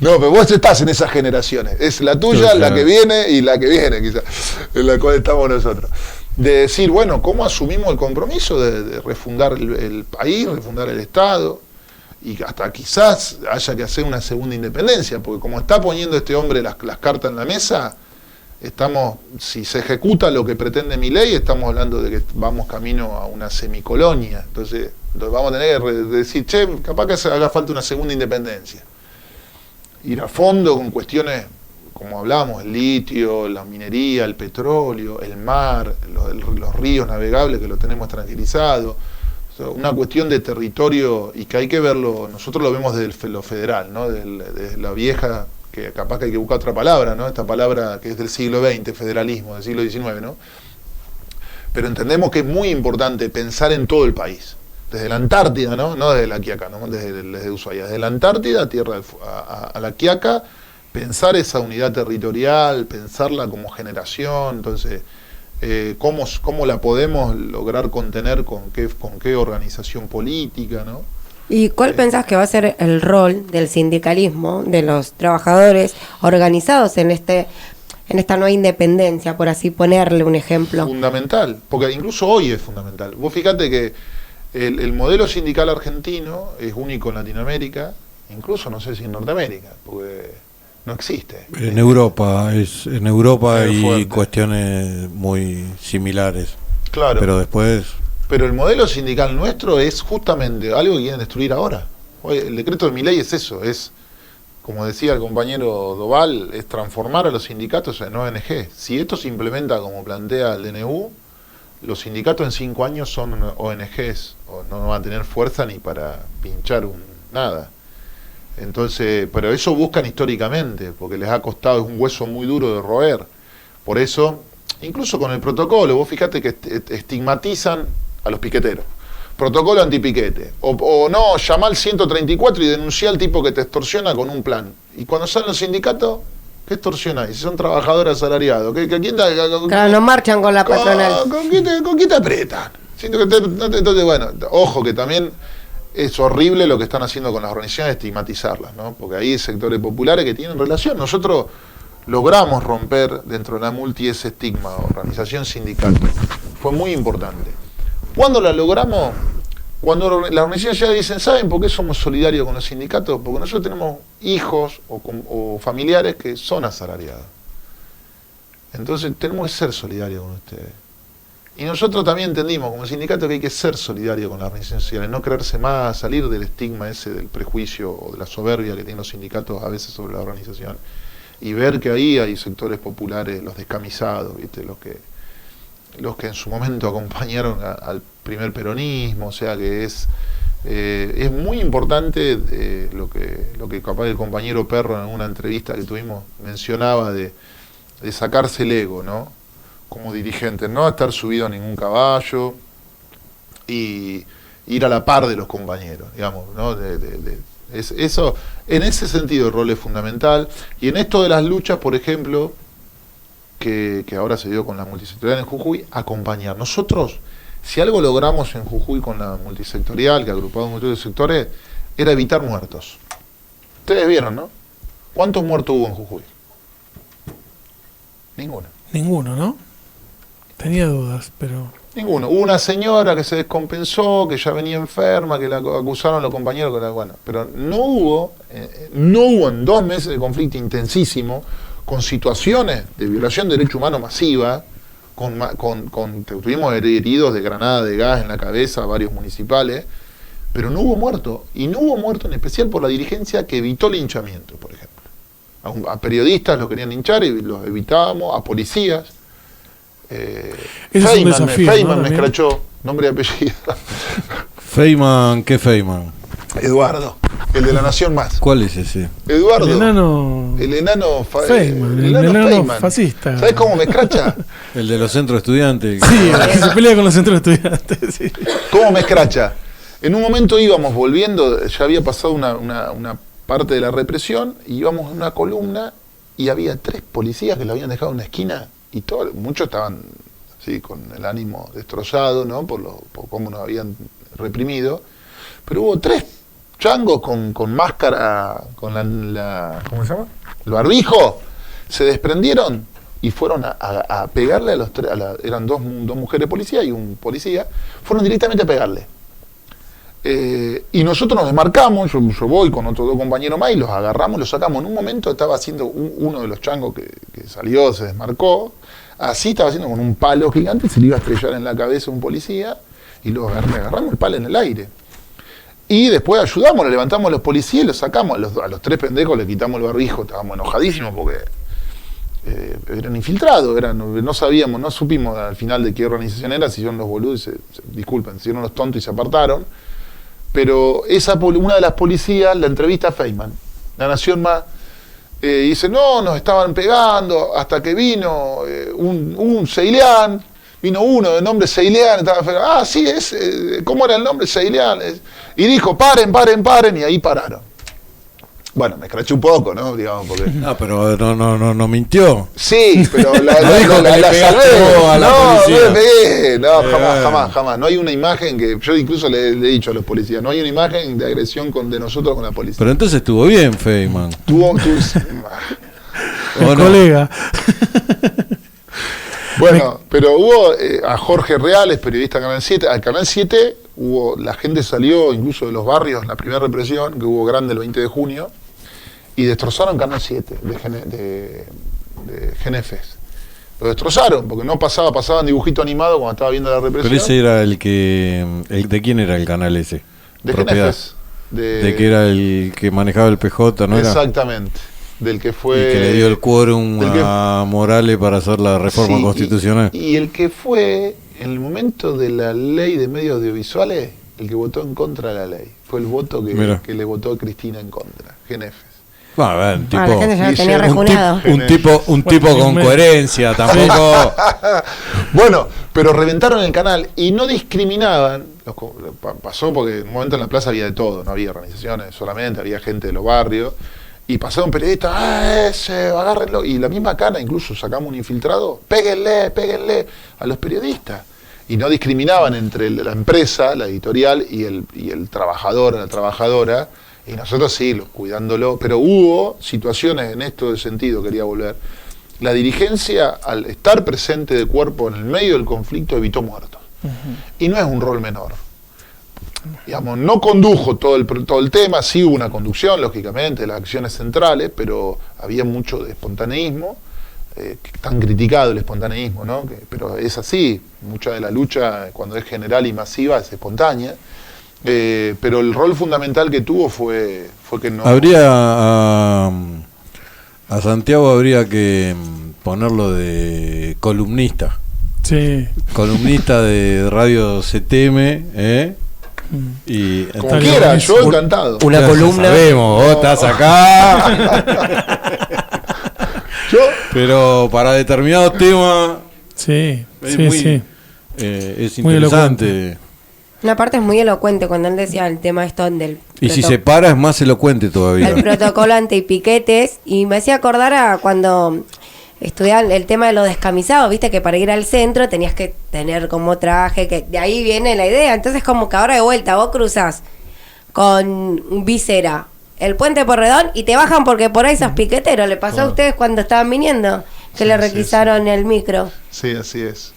No, pero vos estás en esas generaciones. Es la tuya, sí, la que viene y la que viene, quizás, en la cual estamos nosotros. De decir, bueno, ¿cómo asumimos el compromiso de refundar el país, refundar el Estado? Y hasta quizás haya que hacer una segunda independencia, porque como está poniendo este hombre las cartas en la mesa, si se ejecuta lo que pretende Milei, estamos hablando de que vamos camino a una semicolonia. Entonces vamos a tener que decir, che, capaz que haga falta una segunda independencia. Ir a fondo con cuestiones, como hablábamos, el litio, la minería, el petróleo, el mar, los ríos navegables que lo tenemos tranquilizado. O sea, una cuestión de territorio y que hay que verlo, nosotros lo vemos desde lo federal, ¿no? Desde la vieja, que capaz que hay que buscar otra palabra, ¿no? Esta palabra que es del siglo XX, federalismo, del siglo XIX, ¿no? Pero entendemos que es muy importante pensar en todo el país. Desde la Antártida, ¿no? No desde la Quiaca, ¿no? Desde Ushuaia. Desde la Antártida, a la Quiaca, pensar esa unidad territorial, pensarla como generación, entonces, cómo la podemos lograr contener, con qué organización política, ¿no? ¿Y cuál pensás que va a ser el rol del sindicalismo, de los trabajadores organizados en esta nueva independencia, por así ponerle un ejemplo? Fundamental, porque incluso hoy es fundamental. Vos fíjate que el modelo sindical argentino es único en Latinoamérica, incluso no sé si en Norteamérica, porque no existe. En Europa hay fuerte. cuestiones muy similares. Claro. Pero el modelo sindical nuestro es justamente algo que quieren destruir ahora. Hoy, el decreto de Milei es eso, es, como decía el compañero Doval, es transformar a los sindicatos en ONG. Si esto se implementa como plantea el DNU, los sindicatos en 5 años son ONGs, o no van a tener fuerza ni para pinchar nada. Entonces, pero eso buscan históricamente, porque les ha costado, es un hueso muy duro de roer. Por eso, incluso con el protocolo, vos fíjate que estigmatizan a los piqueteros. Protocolo antipiquete. O no, llamá al 134 y denunciá al tipo que te extorsiona con un plan. Y cuando salen los sindicatos, ¿qué extorsiona? Si son trabajadores asalariados. Claro, no marchan con la patronal. ¿Con quién te apretan? Entonces, bueno, ojo que también es horrible lo que están haciendo con las organizaciones, estigmatizarlas, ¿no? Porque hay sectores populares que tienen relación. Nosotros logramos romper dentro de la multi ese estigma, organización sindical. Fue muy importante. ¿Cuándo la logramos? Cuando las organizaciones ya dicen, ¿saben por qué somos solidarios con los sindicatos? Porque nosotros tenemos hijos o familiares que son asalariados. Entonces tenemos que ser solidarios con ustedes. Y nosotros también entendimos como sindicato que hay que ser solidario con las organizaciones sociales, no creerse más, salir del estigma ese del prejuicio o de la soberbia que tienen los sindicatos a veces sobre la organización. Y ver que ahí hay sectores populares, los descamisados, ¿viste? Los que en su momento acompañaron al primer peronismo, o sea que es muy importante lo que capaz el compañero Perro en una entrevista que tuvimos mencionaba de sacarse el ego, ¿no? Como dirigente, no estar subido a ningún caballo y ir a la par de los compañeros, digamos, ¿no? Eso, en ese sentido el rol es fundamental. Y en esto de las luchas, por ejemplo, que ahora se dio con la multisectorial en Jujuy, acompañar. Nosotros, si algo logramos en Jujuy con la multisectorial, que agrupamos muchos sectores, era evitar muertos. Ustedes vieron, ¿no? ¿Cuántos muertos hubo en Jujuy? Ninguno. Ninguno, ¿no? Tenía dudas, pero... Ninguno. Hubo una señora que se descompensó, que ya venía enferma, que la acusaron los compañeros, bueno, pero no hubo en 2 meses de conflicto intensísimo, con situaciones de violación de derechos humanos masiva, tuvimos heridos de granada de gas en la cabeza, varios municipales, pero no hubo muerto, y no hubo muerto en especial por la dirigencia que evitó linchamiento, por ejemplo. A periodistas los querían linchar y los evitábamos, a policías. Es un desafío, Feynman ¿no? me escrachó, nombre y apellido. Feynman, ¿qué Feynman? Eduardo, el de La Nación Más. ¿Cuál es ese? Eduardo. El enano... Feynman, el enano Feynman. fascista. ¿Sabes cómo me escracha? El de los centros estudiantes. Sí, el que se pelea con los centros de estudiantes. Sí. ¿Cómo me escracha? En un momento íbamos volviendo, ya había pasado una parte de la represión, y íbamos en una columna y había 3 policías que lo habían dejado en una esquina y muchos estaban así con el ánimo destrozado, ¿no? Por cómo nos habían reprimido, pero hubo 3 changos con máscara, con ¿cómo se llama? El barbijo, se desprendieron y fueron a pegarle a los 3, eran dos mujeres policías y un policía, fueron directamente a pegarle. Y nosotros nos desmarcamos, yo voy con otros 2 compañeros más y los agarramos, los sacamos. En un momento estaba haciendo uno de los changos que salió, se desmarcó, así estaba haciendo con un palo gigante, se le iba a estrellar en la cabeza a un policía, y lo agarramos el palo en el aire. Y después ayudamos, le levantamos a los policías y los sacamos. A los 3 pendejos le quitamos el barbijo, estábamos enojadísimos porque eran infiltrados, no sabíamos, no supimos al final de qué organización era, si hicieron los boludos, disculpen, se hicieron los tontos y se apartaron. Pero una de las policías la entrevista a Feynman, La Nación Más, y dice, no, nos estaban pegando hasta que vino un Ceilián, vino uno de nombre Ceilián, sí, ¿cómo era el nombre? Ceilián. Y dijo, paren, y ahí pararon. Bueno, me escraché un poco, ¿no? Digamos, porque... pero no mintió. Sí, pero la dijo que le pegaste salvé. vos a la policía. No le pegué. No, jamás. No hay una imagen que... Yo incluso le he dicho a los policías, no hay una imagen de agresión de nosotros con la policía. Pero entonces estuvo bien, Feynman. El colega. Bueno, pero hubo a Jorge Reales, periodista de Canal 7. Al Canal 7 la gente salió incluso de los barrios en la primera represión, que hubo grande el 20 de junio, y destrozaron Canal 7 de Genefes. Lo destrozaron, porque no pasaban dibujito animado cuando estaba viendo la represión. Pero ese era ¿de quién era el canal ese? De Propiedad. Genefes. De que era el que manejaba el PJ, ¿no era? Exactamente. Del que fue... Y que le dio el quórum a Morales para hacer la reforma constitucional. Y el que fue, en el momento de la ley de medios audiovisuales, el que votó en contra de la ley. Fue el voto que le votó a Cristina en contra. Genefes. A ver, la gente ya lo tenía rejunado. Un tipo con coherencia, tampoco. Bueno, pero reventaron el canal y no discriminaban. Pasó porque en un momento en la plaza había de todo, no había organizaciones solamente, había gente de los barrios. Y pasaron periodistas, agárrenlo. Y la misma cana, incluso sacamos un infiltrado, péguenle a los periodistas. Y no discriminaban entre la empresa, la editorial, y el trabajador, la trabajadora. Y nosotros sí, cuidándolo. Pero hubo situaciones en esto de sentido, quería volver. La dirigencia, al estar presente de cuerpo en el medio del conflicto, evitó muertos. Y no es un rol menor. Digamos, no condujo todo el tema, sí hubo una conducción, lógicamente, de las acciones centrales, pero había mucho de espontaneísmo, tan criticado el espontaneísmo, ¿no? Pero es así, mucha de la lucha, cuando es general y masiva, es espontánea. Pero el rol fundamental que tuvo fue que no... A Santiago habría que ponerlo de columnista. Sí. Columnista de Radio CTM, y como quiera, yo encantado. Una columna. Sabemos, vos estás acá. Pero para determinados temas Sí, es muy interesante. Una parte es muy elocuente cuando él decía el tema esto del Y si se para es más elocuente todavía. el protocolo antipiquetes, y me hacía acordar a cuando estudiaban el tema de los descamisados, viste que para ir al centro tenías que tener como traje, que de ahí viene la idea. Entonces como que ahora de vuelta vos cruzás con visera el puente Porredón y te bajan porque por ahí sos piquetero. ¿Le pasó a ustedes cuando estaban viniendo? Que Sí, le sí, requisaron el micro. Sí, así es.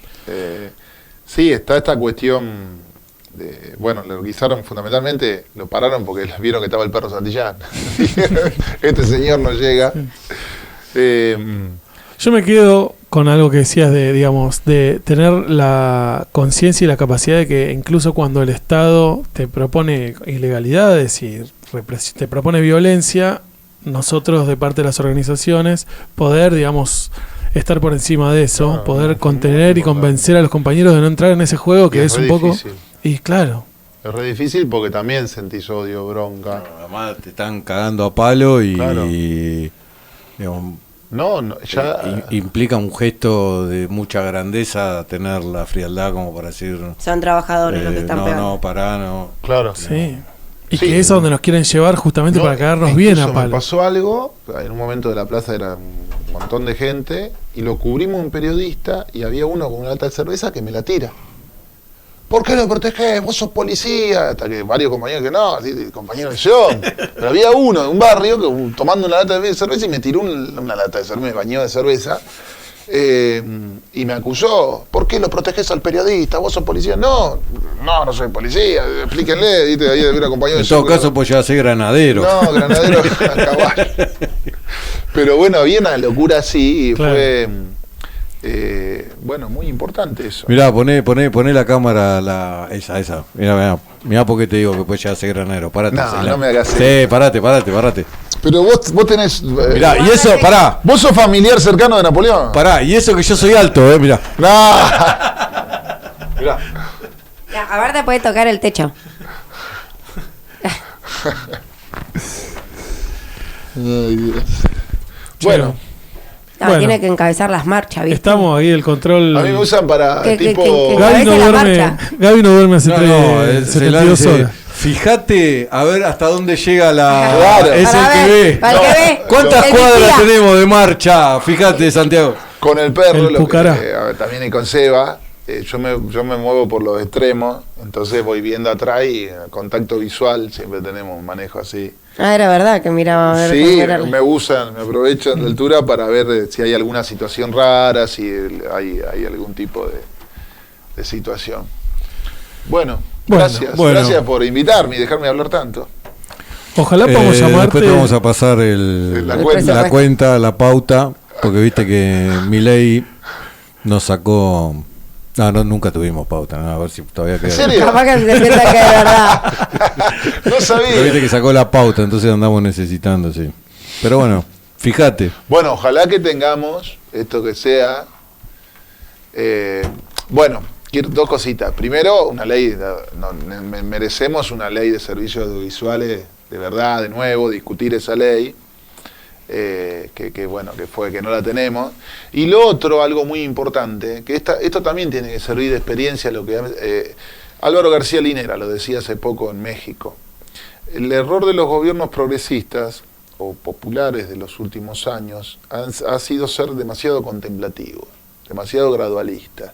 Sí, está esta cuestión bueno, le requisaron fundamentalmente, lo pararon porque vieron que estaba el perro Santillán. Este señor no llega. Yo me quedo con algo que decías de, digamos, de tener la conciencia y la capacidad de que incluso cuando el Estado te propone ilegalidades y te propone violencia, nosotros de parte de las organizaciones poder, digamos, estar por encima de eso, Claro, poder contener y convencer a los compañeros de no entrar en ese juego que Y es un re poco... difícil. Y claro, Es re difícil porque también sentís odio, bronca. Además te están cagando a palo y, Claro. digamos, No, ya... implica un gesto de mucha grandeza tener la frialdad como para decir Son trabajadores los que están no, pegando. no, pará, no. Claro. sí. Y Sí. que es a donde nos quieren llevar justamente No, para cagarnos incluso bien a me palo. pasó algo, en un momento de la plaza era un montón de gente, y lo cubrimos un periodista, y había uno con una lata de cerveza que me la tira. ¿Por qué lo protegés? Vos sos policía. Hasta que varios compañeros que no, así, compañeros de son. Pero había uno de un barrio que tomando una lata de cerveza y me tiró una lata de cerveza, me bañó de cerveza. Y me acusó, ¿por qué lo protegés al periodista? ¿Vos sos policía? No soy policía, explíquenle, ¿viste? Ahí había una compañera En de todo seguro. caso pues ya ser granadero. No, granadero a caballo. Pero bueno, había una locura así y Claro. fue, bueno, muy importante eso. Mirá, poné la cámara, esa. Mirá por qué te digo que pues ya ser granadero. Parate. No, Ceilán. no me hagas Sí, eso. parate. Pero vos tenés... Mirá, y eso, pará, vos sos familiar cercano de Napoleón. y eso que yo soy alto, mirá. No. Mirá. Ya, a ver, te puede tocar el techo. Ay, Dios. Che, Bueno, No, Bueno. tiene que encabezar las marchas, ¿viste? Estamos ahí el control. a mí me usan para Que- tipo... que- Gaby no, Cabeza la duerme, marcha. Gaby no duerme hace Ceilán 72 dice, horas. fíjate a ver hasta dónde llega la... Claro. Es Para el que ver, ve. para el que ve. ¿Cuántas El cuadras vigía. tenemos de marcha? Fíjate, Santiago. Con el perro, El Pucará. a ver, también y con Seba, yo me muevo por los extremos, entonces voy viendo atrás y contacto visual, siempre tenemos un manejo así. Ah, era verdad que miraba a ver Sí, cómo mirarle. me usan, me aprovechan de altura para ver si hay alguna situación rara, si hay algún tipo de situación. Bueno, Bueno, gracias por invitarme y dejarme hablar tanto. Ojalá podamos llamarte. Después te vamos a pasar La El cuenta. la cuenta, la pauta, porque viste que Milei nos sacó... No, nunca tuvimos pauta, a ver si todavía queda. ¿En serio? Capaz que se piensa que es verdad. No Pero viste sabía. que sacó la pauta, entonces andamos necesitando, sí. Pero bueno, fíjate. Bueno, ojalá que tengamos esto que sea. Bueno, quiero dos cositas. Primero, una ley, merecemos una ley de servicios audiovisuales de verdad, de nuevo, discutir esa ley. Que no la tenemos. Y lo otro, algo muy importante, que esto también tiene que servir de experiencia, lo que Álvaro García Linera lo decía hace poco en México. El error de los gobiernos progresistas o populares de los últimos años ha sido ser demasiado contemplativos, demasiado gradualistas.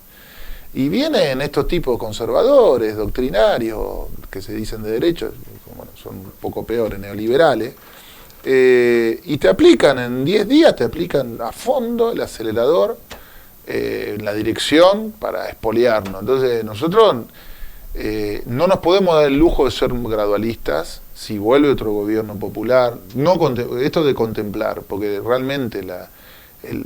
Y vienen estos tipos conservadores, doctrinarios, que se dicen de derecha, bueno, son un poco peores, neoliberales, y te aplican en 10 días, te aplican a fondo el acelerador en la dirección para expoliarnos. Entonces nosotros no nos podemos dar el lujo de ser gradualistas si vuelve otro gobierno popular. Esto de contemplar, porque realmente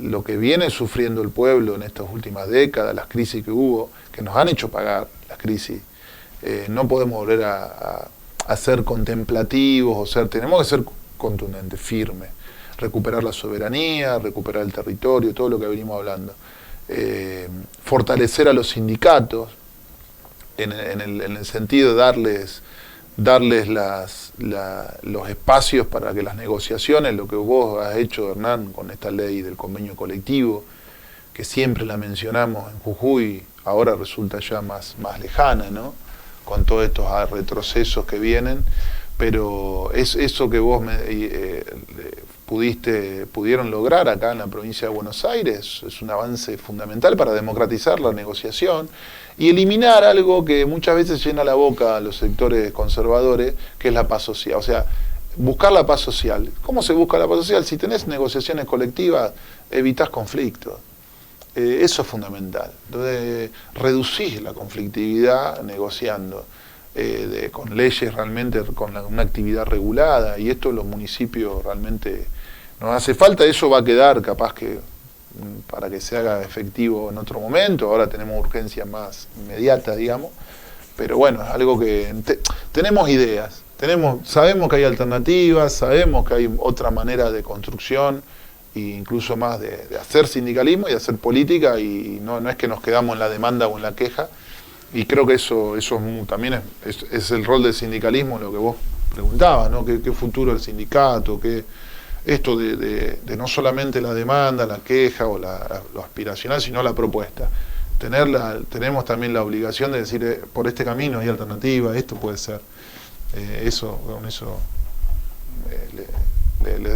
lo que viene sufriendo el pueblo en estas últimas décadas, las crisis que hubo, que nos han hecho pagar las crisis, no podemos volver a ser contemplativos, tenemos que ser contundentes, firmes, recuperar la soberanía, recuperar el territorio, todo lo que venimos hablando, fortalecer a los sindicatos en el sentido de darles los espacios para que las negociaciones, lo que vos has hecho, Hernán, con esta ley del convenio colectivo, que siempre la mencionamos en Jujuy, ahora resulta ya más lejana, ¿no? Con todos estos retrocesos que vienen, pero es eso que vos pudieron lograr acá en la provincia de Buenos Aires, es un avance fundamental para democratizar la negociación y eliminar algo que muchas veces llena la boca a los sectores conservadores, que es la paz social. O sea, buscar la paz social. ¿Cómo se busca la paz social? Si tenés negociaciones colectivas, evitás conflictos. Eso es fundamental. Entonces, reducís la conflictividad negociando. Con leyes realmente, con una actividad regulada, y esto en los municipios realmente nos hace falta. Eso va a quedar capaz que para que se haga efectivo en otro momento. Ahora tenemos urgencias más inmediatas, digamos, pero bueno, es algo que tenemos ideas, sabemos que hay alternativas, sabemos que hay otra manera de construcción e incluso más de hacer sindicalismo y de hacer política, y no es que nos quedamos en la demanda o en la queja. Y creo que eso también es el rol del sindicalismo, lo que vos preguntabas, ¿no? ¿Qué futuro del sindicato? Esto de no solamente la demanda, la queja o lo aspiracional, sino la propuesta. Tenemos también la obligación de decir, por este camino hay alternativa, esto puede ser. Con eso les dejo.